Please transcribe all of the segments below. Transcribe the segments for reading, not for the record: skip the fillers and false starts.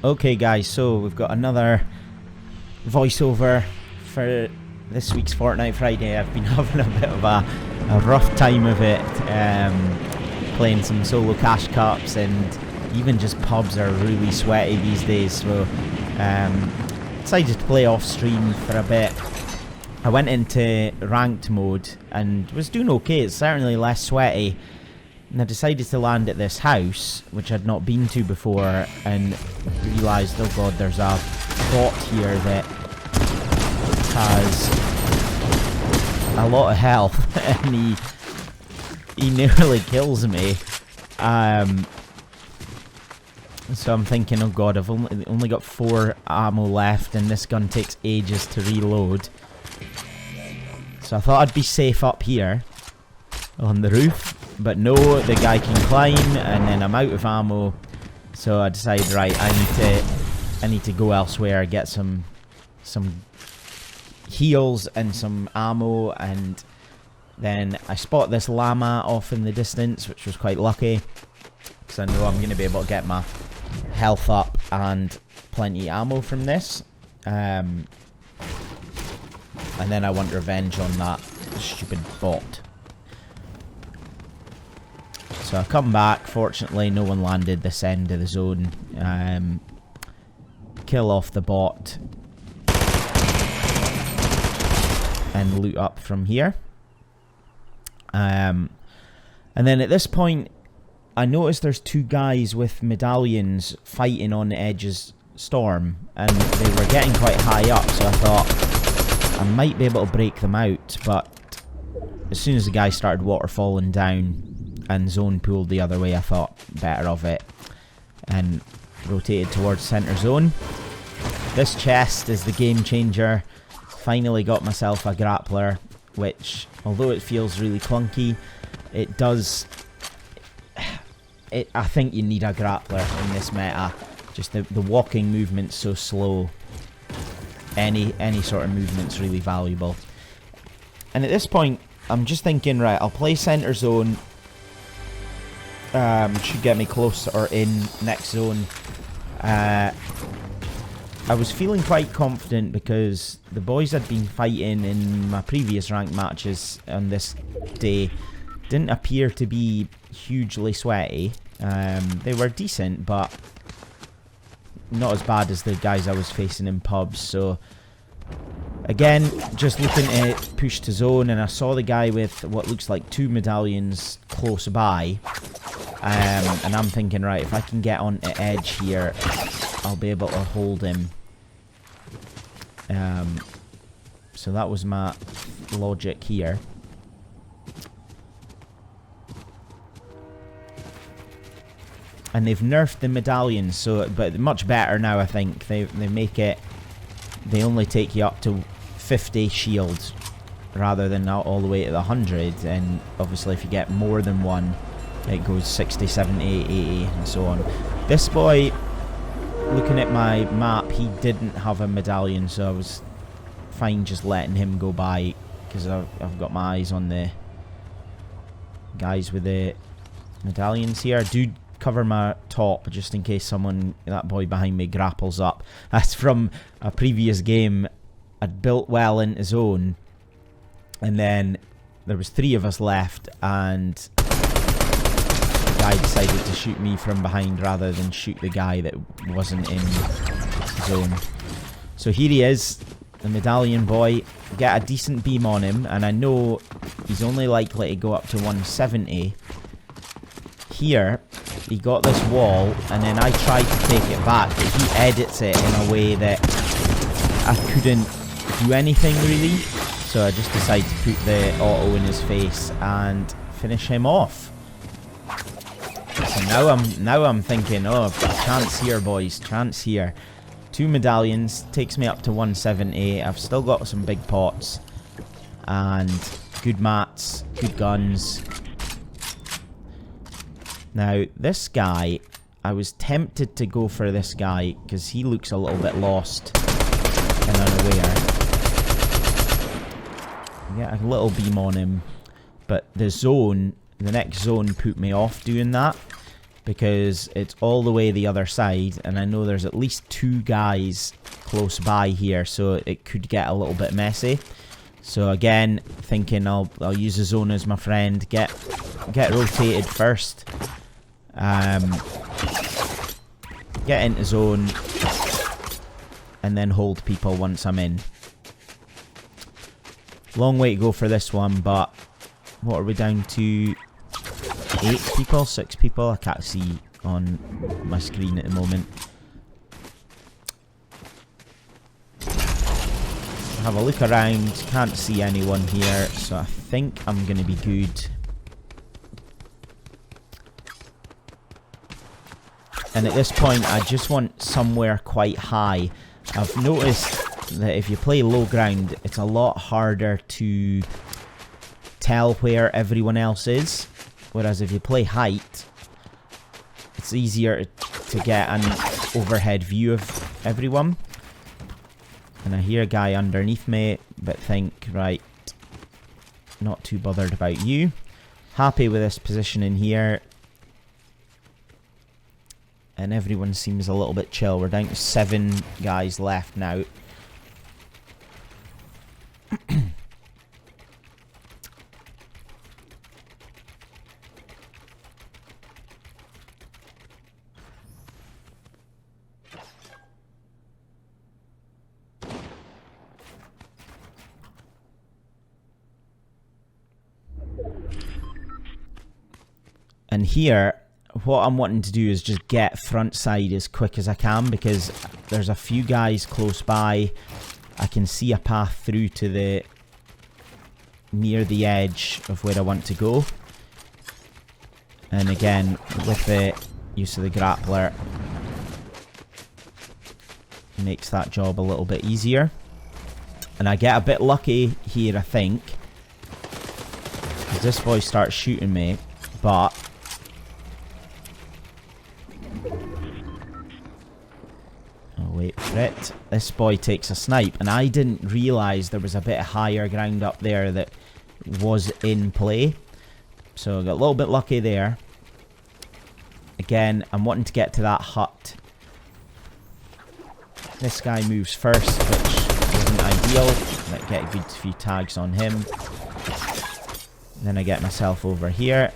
Okay guys, so we've got another voiceover for this week's Fortnite Friday. I've been having a bit of a rough time of it, playing some solo cash cups, and even just pubs are really sweaty these days, so decided to play off stream for a bit. I went into ranked mode and was doing okay. It's certainly less sweaty, and I decided to land at this house, which I'd not been to before, and realised, oh god, there's a bot here that has a lot of health, and he nearly kills me. So I'm thinking, oh god, I've only got 4 ammo left, and this gun takes ages to reload. So I thought I'd be safe up here on the roof. But no, the guy can climb, and then I'm out of ammo. So I decided, right, I need to go elsewhere, get some heals and some ammo, and then I spot this llama off in the distance, which was quite lucky, because I know I'm going to be able to get my health up and plenty of ammo from this. And then I want revenge on that stupid bot. So I come back. Fortunately, no one landed this end of the zone. Kill off the bot and loot up from here. And then at this point, I noticed there's 2 guys with medallions fighting on the edge of storm, and they were getting quite high up. So I thought I might be able to break them out, but as soon as the guy started waterfalling down and zone pooled the other way, I thought better of it and rotated towards center zone. This chest is the game changer. Finally got myself a grappler, which, although it feels really clunky, it does. I think you need a grappler in this meta. Just the walking movement's so slow. Any sort of movement's really valuable. And at this point, I'm just thinking, right, I'll play center zone. Should get me close or in next zone. I was feeling quite confident because the boys I'd been fighting in my previous ranked matches on this day didn't appear to be hugely sweaty. They were decent, but not as bad as the guys I was facing in pubs. So again, just looking to push to zone, and I saw the guy with what looks like 2 medallions close by. And I'm thinking, right, if I can get on the edge here, I'll be able to hold him. So that was my logic here. And they've nerfed the medallions, so but much better now. I think they make it. They only take you up to 50 shields rather than all the way to the 100. And obviously, if you get more than one, it goes 60, 70, 80, and so on. This boy, looking at my map, he didn't have a medallion, so I was fine just letting him go by, because I've got my eyes on the guys with the medallions here. I do cover my top just in case that boy behind me grapples up. That's from a previous game. I'd built well into zone, and then there was 3 of us left, and the guy decided to shoot me from behind rather than shoot the guy that wasn't in zone. So here he is, the medallion boy. Get a decent beam on him, and I know he's only likely to go up to 170. Here, he got this wall, and then I tried to take it back, but he edits it in a way that I couldn't do anything really. So I just decided to put the auto in his face and finish him off. So now I'm thinking, oh, chance here, boys, chance here. 2 medallions takes me up to 170. I've still got some big pots and good mats, good guns. Now this guy, I was tempted to go for this guy because he looks a little bit lost and unaware. Get a little beam on him, but the next zone put me off doing that, because it's all the way the other side, and I know there's at least 2 guys close by here, so it could get a little bit messy. So again, thinking I'll use the zone as my friend. Get rotated first. Get into zone, and then hold people once I'm in. Long way to go for this one, but what are we down to? 8 people? 6 people? I can't see on my screen at the moment. Have a look around, can't see anyone here, so I think I'm going to be good. And at this point, I just want somewhere quite high. I've noticed that if you play low ground, it's a lot harder to tell where everyone else is. Whereas if you play height, it's easier to get an overhead view of everyone. And I hear a guy underneath me, but think, right, not too bothered about you. Happy with this position in here. And everyone seems a little bit chill. We're down to 7 guys left now. And here, what I'm wanting to do is just get front side as quick as I can, because there's a few guys close by. I can see a path through to the near the edge of where I want to go. And again, with the use of the grappler, it makes that job a little bit easier. And I get a bit lucky here, I think, because this boy starts shooting me, but wait for it. This boy takes a snipe, and I didn't realise there was a bit of higher ground up there that was in play. So I got a little bit lucky there. Again, I'm wanting to get to that hut. This guy moves first, which isn't ideal. Might get a good few tags on him. Then I get myself over here.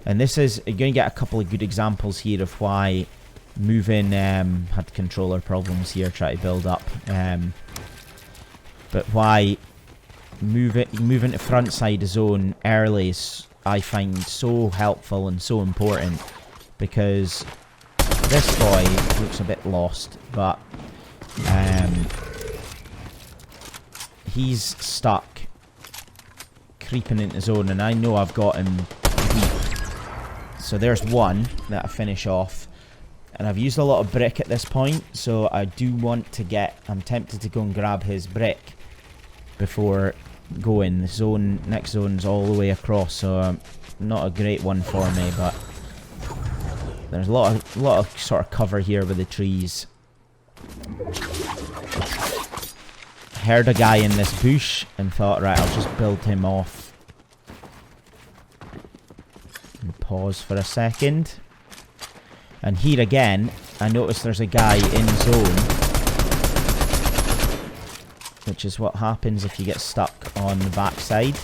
And this is, you're going to get a couple of good examples here of why moving, had controller problems here, try to build up, but why moving to front side zone early is, I find, so helpful and so important, because this boy looks a bit lost, but he's stuck creeping into zone, and I know I've got him weak. So there's one that I finish off. And I've used a lot of brick at this point, so I do want to get... I'm tempted to go and grab his brick before going. The zone, next zone's all the way across, so not a great one for me, but there's a lot of sort of cover here with the trees. Heard a guy in this bush and thought, right, I'll just build him off. And pause for a second. And here again, I notice there's a guy in zone, which is what happens if you get stuck on the backside.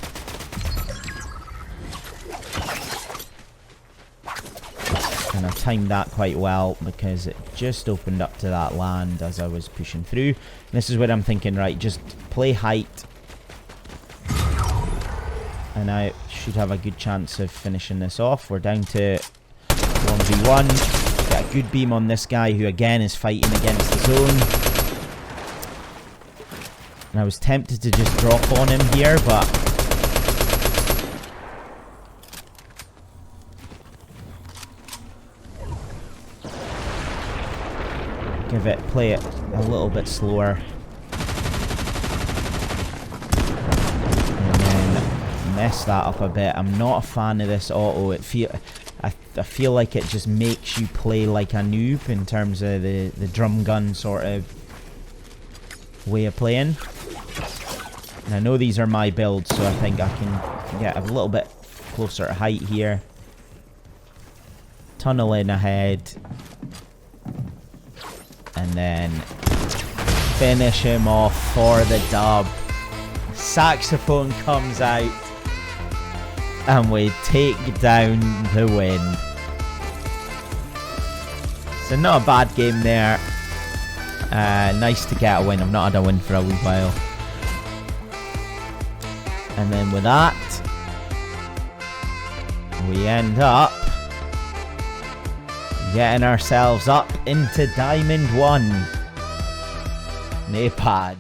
And I timed that quite well, because it just opened up to that land as I was pushing through. And this is where I'm thinking, right, just play height, and I should have a good chance of finishing this off. We're down to 1v1. Get a good beam on this guy, who again is fighting against the zone. And I was tempted to just drop on him here, but play it a little bit slower. And then mess that up a bit. I'm not a fan of this auto. I feel like it just makes you play like a noob in terms of the drum gun sort of way of playing. And I know these are my builds, so I think I can get a little bit closer to height here. Tunnel in ahead. And then finish him off for the dub. Saxophone comes out. And we take down the win. So not a bad game there. Nice to get a win. I've not had a win for a wee while. And then with that, we end up getting ourselves up into Diamond 1. Napad.